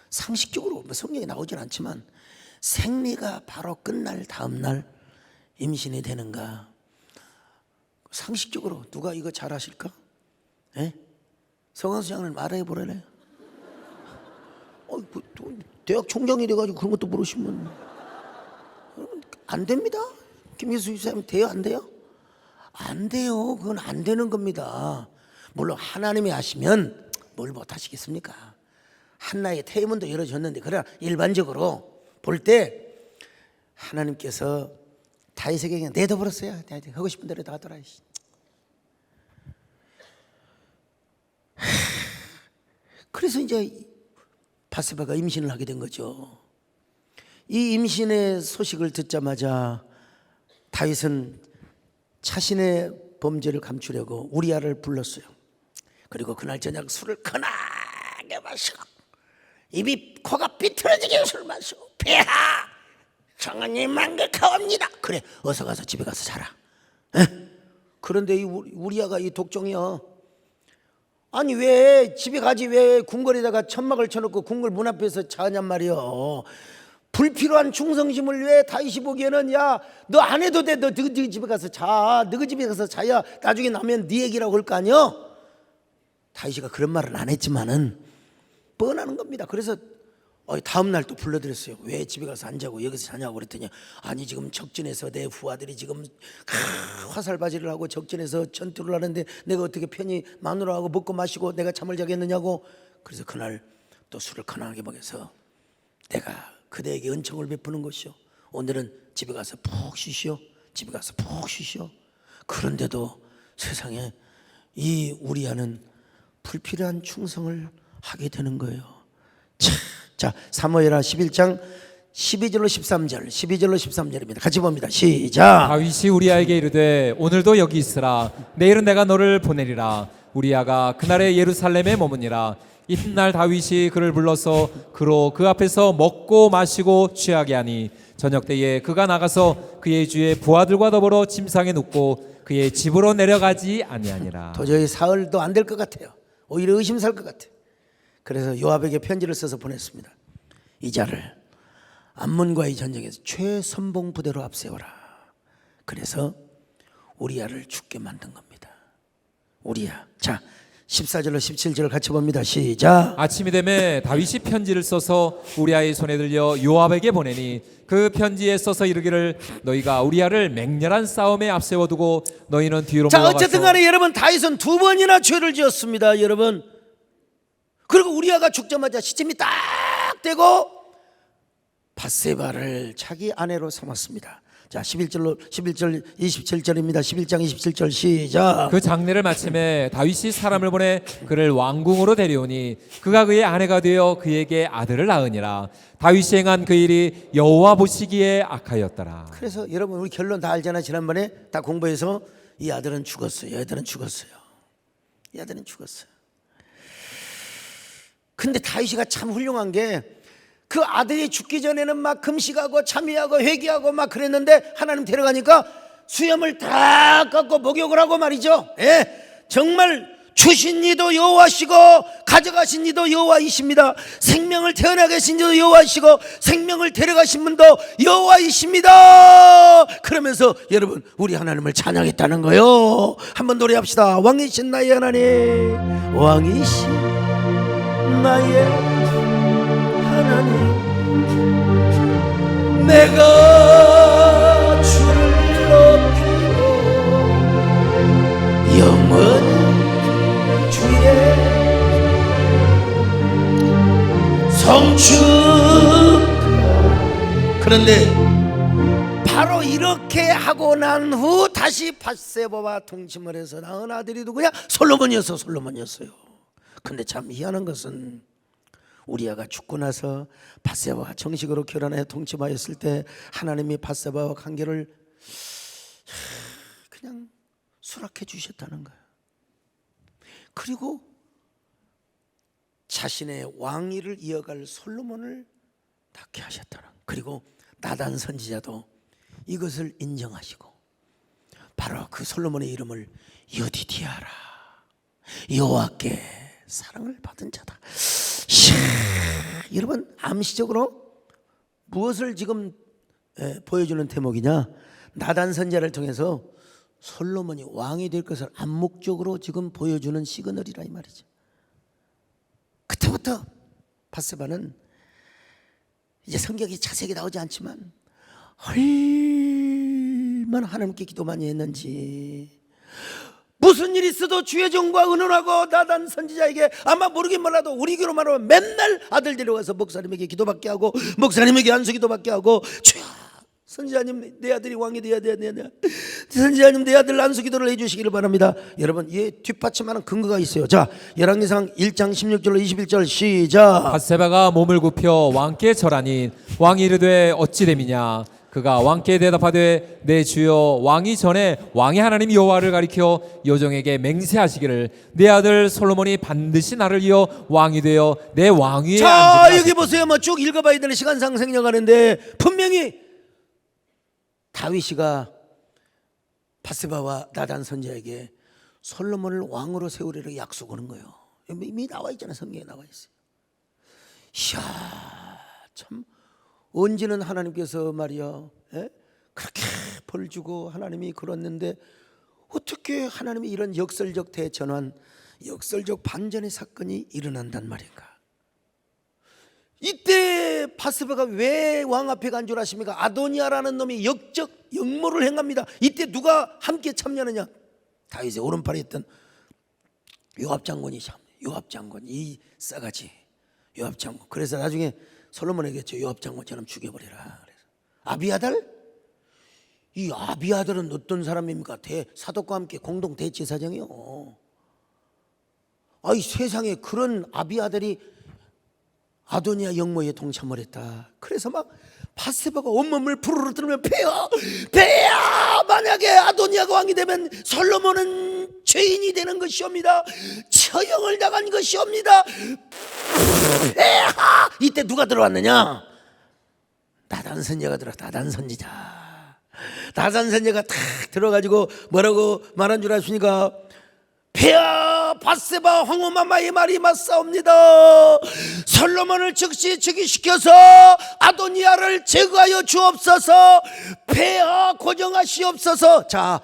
상식적으로 성경에 나오진 않지만 생리가 바로 끝날 다음 날 임신이 되는가? 상식적으로 누가 이거 잘 하실까? 성환수 장을 말해 보래래. 대학 총장이 돼가지고 그런 것도 모르시면 안 됩니다. 김혜수 집사님 돼요, 안 돼요? 안 돼요. 그건 안 되는 겁니다. 물론 하나님이 하시면 뭘 못 하시겠습니까? 한나의 태문도 열어줬는데 그러나 일반적으로 볼 때 하나님께서 다윗에게 그냥 내둬버렸어요. 하고 싶은 대로 다 하더라. 그래서 이제 바세바가 임신을 하게 된 거죠. 이 임신의 소식을 듣자마자 다윗은 자신의 범죄를 감추려고 우리아를 불렀어요. 그리고 그날 저녁 술을 커나게 마시고 입이 코가 비틀어지게 술 마시고 폐하 성은이 만극하옵니다. 그래 어서 가서 집에 가서 자라. 그런데 이 우리아가 이 독종이요. 아니 왜 집에 가지 왜 궁궐에다가 천막을 쳐놓고 궁궐 문 앞에서 자냔 말이요. 불필요한 충성심을 왜 다윗이 보기에는 야 너 안 해도 돼. 너 집에 가서 자. 너희 집에 가서 자야 나중에 나면 네 얘기라고 할 거 아니요. 다윗이가 그런 말은 안 했지만은 뻔하는 겁니다. 그래서 다음 날 또 불러드렸어요. 왜 집에 가서 안 자고 여기서 자냐고 그랬더니 아니 지금 적진에서 내 후아들이 지금 화살바지를 하고 적진에서 전투를 하는데 내가 어떻게 편히 마누라하고 먹고 마시고 내가 잠을 자겠느냐고. 그래서 그날 또 술을 커나게 먹여서 내가 그대에게 은총을 베푸는 것이요. 오늘은 집에 가서 푹 쉬시오. 집에 가서 푹 쉬시오. 그런데도 세상에 이 우리아는 불필요한 충성을 하게 되는 거예요. 자, 사무엘하 11장 12절로 13절, 12절로 13절입니다. 같이 봅니다. 시작. 다윗이 우리아에게 이르되 오늘도 여기 있으라. 내일은 내가 너를 보내리라. 우리아가 그날에 예루살렘에 머무니라. 이튿날 다윗이 그를 불러서 그로 그 앞에서 먹고 마시고 취하게 하니 저녁 때에 그가 나가서 그의 주의 부하들과 더불어 침상에 눕고 그의 집으로 내려가지 아니하니라. 도저히 사흘도 안 될 것 같아요. 오히려 의심살 것 같아요. 그래서 요압에게 편지를 써서 보냈습니다. 이 자를 암몬과의 전쟁에서 최선봉 부대로 앞세워라. 그래서 우리아를 죽게 만든 겁니다. 우리아. 자, 14절로 17절을 같이 봅니다. 시작. 아침이 되매 다윗이 편지를 써서 우리아의 손에 들려 요압에게 보내니 그 편지에 써서 이르기를 너희가 우리아를 맹렬한 싸움에 앞세워두고 너희는 뒤로 자, 물러가서. 어쨌든 간에 여러분 다윗은 두 번이나 죄를 지었습니다. 여러분. 그리고 우리아가 죽자마자 시침이 딱 되고 밧세바를 자기 아내로 삼았습니다. 자, 11절 27절입니다. 11장 27절 시작. 그 장례를 마침에 다윗이 사람을 보내 그를 왕궁으로 데려오니 그가 그의 아내가 되어 그에게 아들을 낳으니라. 다윗이 행한 그 일이 여호와 보시기에 악하였더라. 그래서 여러분 우리 결론 다 알잖아요. 지난번에 다 공부해서 이 아들은 죽었어요. 이 아들은 죽었어요. 이 아들은 죽었어요. 근데 다윗이가 참 훌륭한 게 그 아들이 죽기 전에는 막 금식하고 참회하고 회개하고 막 그랬는데 하나님 데려가니까 수염을 다 깎고 목욕을 하고 말이죠. 정말 주신 이도 여호와시고 가져가신 이도 여호와이십니다. 생명을 태어나게 하신 이도 여호와이시고 생명을 데려가신 분도 여호와이십니다. 그러면서 여러분 우리 하나님을 찬양했다는 거예요. 한번 노래합시다. 왕이신 나의 하나님, 왕이신 나의 하나님, 내가 주를 높이고 영원히 주의 성축. 그런데 바로 이렇게 하고 난 후 다시 밧세바와 동침을 해서 낳은 아들이 누구야? 솔로몬이었어요. 근데 참 희한한 것은 우리아가 죽고 나서 밧세바와 정식으로 결혼해 동침하였을 때 하나님이 밧세바와 관계를 그냥 수락해 주셨다는 거예요. 그리고 자신의 왕위를 이어갈 솔로몬을 낳게 하셨다는 거예요. 그리고 나단 선지자도 이것을 인정하시고 바로 그 솔로몬의 이름을 여디디아라, 여호와께 사랑을 받은 자다. 여러분, 암시적으로 무엇을 지금 보여주는 대목이냐? 나단 선지자를 통해서 솔로몬이 왕이 될 것을 암묵적으로 지금 보여주는 시그널이라 이 말이죠. 그때부터 밧세바는 이제 성경이 자세하게 나오지 않지만 얼마나 하나님께 기도 많이 했는지, 무슨 일이 있어도 주의 종과 의논하고 나단 선지자에게 아마 모르긴 몰라도 우리 교로 말하면 맨날 아들 데려가서 목사님에게 기도받게 하고 목사님에게 안수 기도받게 하고, 주여 선지자님 내 아들이 왕이 돼야 돼, 선지자님 내 아들 안수 기도를 해주시기를 바랍니다. 여러분, 이에 뒷받침하는 근거가 있어요. 자, 열왕기상 1장 16절로 21절 시작. 밧세바가 몸을 굽혀 왕께 절하니 왕이 이르되 어찌 됨이냐. 그가 왕께 대답하되 내 주여 왕이 전에 왕의 하나님 여호와를 가리켜 여종에게 맹세하시기를 내 아들 솔로몬이 반드시 나를 이어 왕이 되어 내 왕위에 자, 앉으리라. 여기 보세요. 뭐 쭉 읽어봐야 되는 시간상 생략하는데 분명히 다윗이가 밧세바와 나단 선지자에게 솔로몬을 왕으로 세우리라고 약속하는 거예요. 이미 나와 있잖아요. 성경에 나와 있어요. 이야, 참 언제는 하나님께서 말이야, 그렇게 벌 주고 하나님이 그랬는데 어떻게 하나님이 이런 역설적 대전환, 역설적 반전의 사건이 일어난단 말인가? 이때 밧세바가 왜 왕 앞에 간 줄 아십니까? 아도니아라는 놈이 역모를 행합니다. 이때 누가 함께 참여하느냐? 다윗의 오른팔에 있던 요압 장군이 요압 장군, 이 싸가지 요압 장군. 그래서 나중에 솔로몬에게 저 요압 장군처럼 죽여버리라. 그래서 아비아달? 이 아비아달은 어떤 사람입니까? 사독과 함께 공동 대제사장이요. 아이 세상에 그런 아비아달이 아도니아 역모에 동참을 했다. 그래서 막 밧세바가 온몸을 푸르르 들으면 배야 만약에 아도니아가 왕이 되면 솔로몬은 죄인이 되는 것이옵니다. 처형을 당한 것이옵니다. 배야. 이때 누가 들어왔느냐? 나단 선지자가 나단 선지자. 나단 선지자가 탁 들어가지고 뭐라고 말한 줄 아십니까? 폐하 밧세바 황후마마의 말이 맞사옵니다. 솔로몬을 즉시 즉위시켜서 아도니아를 제거하여 주옵소서. 폐하 고정하시옵소서. 자,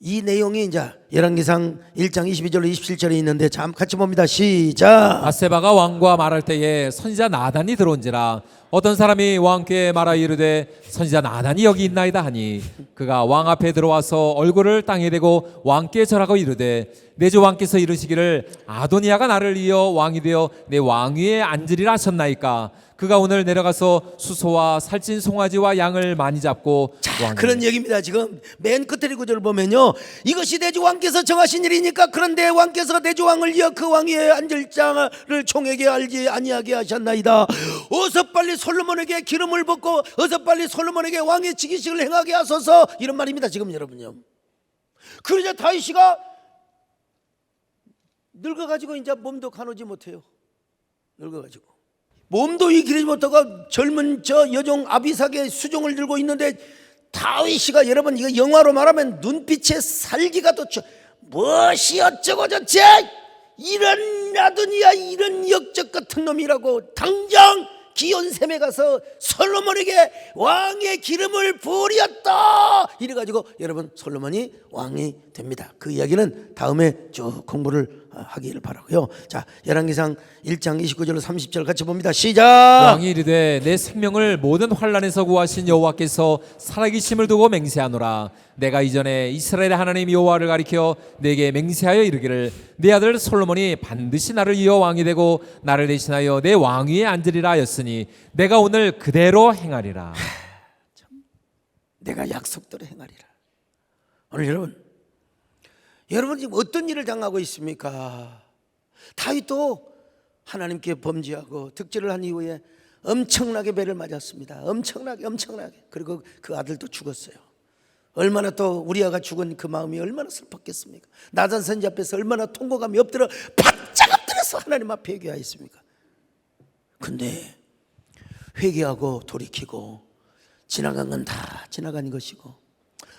이 내용이 이제 열왕기상 1장 22절로 27절에 있는데 자, 같이 봅니다. 시작. 밧세바가 왕과 말할 때에 선지자 나단이 들어온지라 어떤 사람이 왕께 말하 이르되 선지자 나단이 여기 있나이다 하니 그가 왕 앞에 들어와서 얼굴을 땅에 대고 왕께 절하고 이르되 내 주 왕께서 이르시기를 아도니아가 나를 이어 왕이 되어 내 왕위에 앉으리라 하셨나이까. 그가 오늘 내려가서 수소와 살찐 송아지와 양을 많이 잡고 자, 그런 얘기입니다. 지금 맨 끝에 구절을 보면요, 이것이 내주 왕께서 정하신 일이니까 그런데 왕께서 내주 왕을 이어 그 왕위에 앉을 자를 총에게 알지 아니하게 하셨나이다. 어서 빨리 솔로몬에게 기름을 붓고 어서 빨리 솔로몬에게 왕의 즉위식을 행하게 하소서. 이런 말입니다. 지금 여러분요. 그러자 다윗이가 늙어가지고 이제 몸도 가누지 못해요. 늙어가지고 몸도 이기지 못하고 젊은 저 여종 아비삭의 수종을 들고 있는데 다윗이가 여러분 이거 영화로 말하면 눈빛에 살기가 돋죠. 무엇이 어쩌고 저쩌 이런 아도니아 이런 역적 같은 놈이라고 당장 기온샘에 가서 솔로몬에게 왕의 기름을 부렸다 이래가지고 여러분 솔로몬이 왕이 됩니다. 그 이야기는 다음에 쭉 공부를 하기를 바라고요. 자, 열왕기상 1장 29절로 30절 같이 봅니다. 시작. 왕이 이르되 내 생명을 모든 환난에서 구하신 여호와께서 살아계심을 두고 맹세하노라. 내가 이전에 이스라엘의 하나님 여호와를 가리켜 내게 맹세하여 이르기를 내 아들 솔로몬이 반드시 나를 이어 왕이 되고 나를 대신하여 내 왕위에 앉으리라 하였으니 내가 오늘 그대로 행하리라. 내가 약속대로 행하리라. 오늘 여러분 지금 어떤 일을 당하고 있습니까? 다윗도 하나님께 범죄하고 득죄를 한 이후에 엄청나게 배를 맞았습니다. 엄청나게 그리고 그 아들도 죽었어요. 얼마나 또 우리아가 죽은 그 마음이 얼마나 슬펐겠습니까? 나단 선지 앞에서 얼마나 통곡하며 엎드려 바짝 엎드려서 하나님 앞에 회개하였습니까? 근데 회개하고 돌이키고 지나간 건 다 지나간 것이고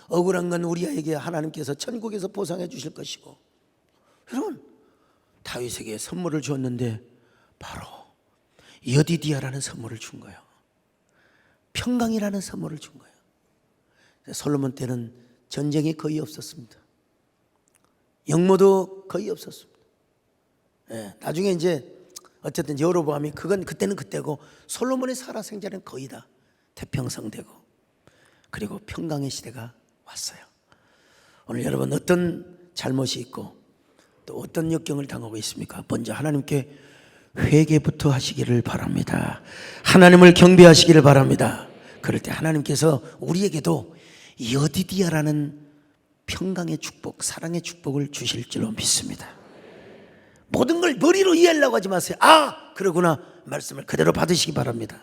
억울한 건 우리아에게 하나님께서 천국에서 보상해 주실 것이고, 여러분 다윗에게 선물을 줬는데 바로 여디디아라는 선물을 준 거예요. 평강이라는 선물을 준 거예요. 솔로몬 때는 전쟁이 거의 없었습니다. 영모도 거의 없었습니다. 나중에 이제 어쨌든 여로보암이 그건 그때는 그때고, 솔로몬의 살아생전은 거의 다 태평성되고 그리고 평강의 시대가 왔어요. 오늘 여러분 어떤 잘못이 있고 또 어떤 역경을 당하고 있습니까? 먼저 하나님께 회개부터 하시기를 바랍니다. 하나님을 경배하시기를 바랍니다. 그럴 때 하나님께서 우리에게도 여디디아라는 평강의 축복, 사랑의 축복을 주실 줄로 믿습니다. 모든 걸 머리로 이해하려고 하지 마세요. 아, 그러구나. 말씀을 그대로 받으시기 바랍니다.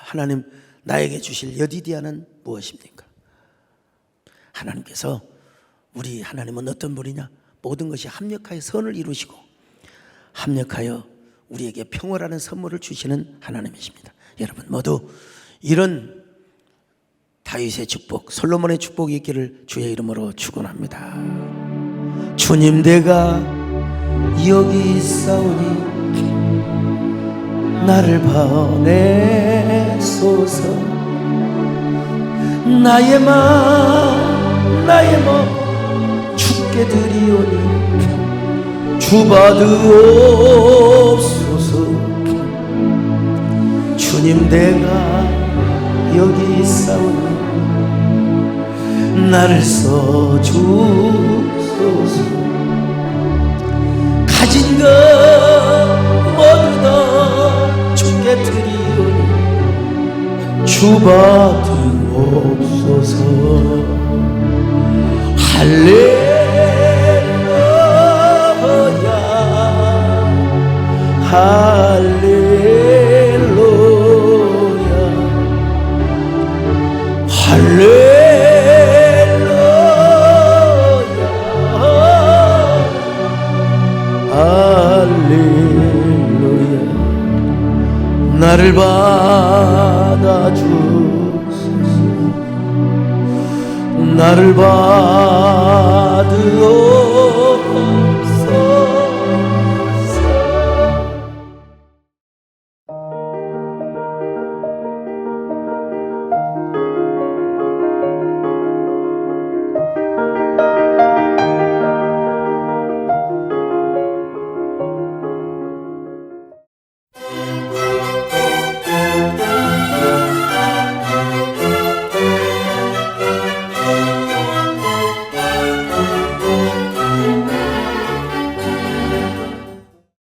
하나님 나에게 주실 여디디아는 무엇입니까? 하나님께서, 우리 하나님은 어떤 분이냐? 모든 것이 합력하여 선을 이루시고 합력하여 우리에게 평화라는 선물을 주시는 하나님이십니다. 여러분 모두 이런 다윗의 축복, 솔로몬의 축복이 있기를 주의 이름으로 축원합니다. 주님, 내가 여기 있사오니 나를 봐내소서. 나의 몸 주께 드리오니 주 받으옵소서. 주님, 내가 여기 있사오니 나를 써주소서. 가진 것 모두 다 주께 드리오니 주 받으옵소서. 할렐루야, 할렐루야, 할렐루야, 할렐루야. 나를 받아주소서. 나를 받으오